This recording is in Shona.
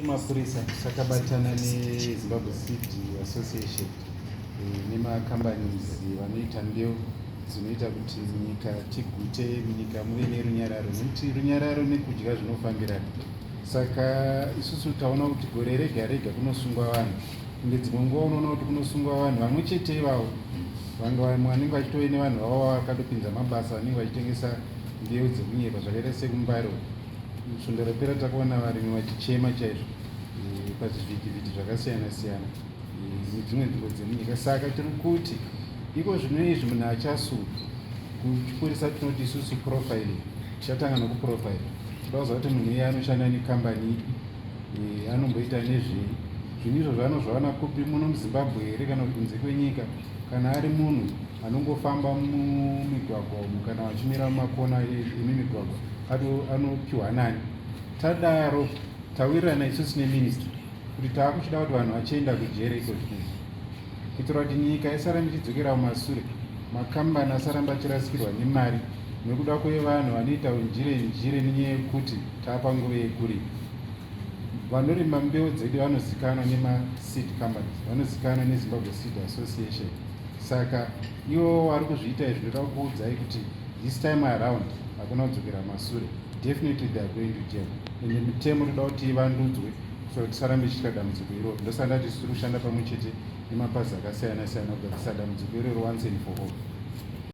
Mapurisa takabatana neZimbabwe Seed Association nemakambanizi vanoita mbeu dzinoita kuti nyika tigute, munyika muve nerunyararo, nekuti runyararo nekudya zvinofambirana. Saka isusu taona kuti gore rega rega kunosungwa vanhu, kunge dzimwe nguva unoona kuti kunosungwa vanhu vamwe chete ivavo, vamwe vanenge vachitove nevanhu vavo vakatopinza mabasa, vanenge vachitengesa mbeu dzekunyika zvakaita sekumbaro. Svondo rapera takaona varimi vachichema chaizvo pazvivhitivhiti zvakasiyana siyana nedzimwe nzvimbo dzemunyika. Saka tiri kuti iko zvino izvi munhu achasuka kuchipurisa tinoti isusu profiling, tichatanga nokuprofiling. Toda kuziva kuti munhu iye anoshanda nekambani ipi, anomboita nezvei, zvinhu izvo zvanozvaona kupi muno muZimbabwe here kana kuti kunze kwenyika, kana ari munhu anongofamba mumigwagwa umu kana vachimira mumakona emimigwagwa anopiwa nani. Tadaro tawirirana isusu neministry kuti taakuchida kuti vanhu vachienda kujere iko zvinezvi, kuitira kuti nyika isaramba ichidzokera mumasure, makambani asaramba achirasikirwa nemari nekuda kwevanhu vanoita njire nenyaya yekuti tapa nguva yekurima. Vanorima mbeu dzedu vanozikanwa nemaseed companies, vanozikanwa neZimbabwe Seed Association. Saka ivo vari kuzviita izvi ndoda kuudzai kuti this time around hakuna kudzokera masure. Definitely they are going to jail. Ende mitemo toda kuti ivandudzwe so tisarambe tichitya dambudziko iroro. Ndosaka ndati tiri kushanda pamwe chete nemapazi akasiyana siyana kugadzirisa dambudziko iroro once and for all.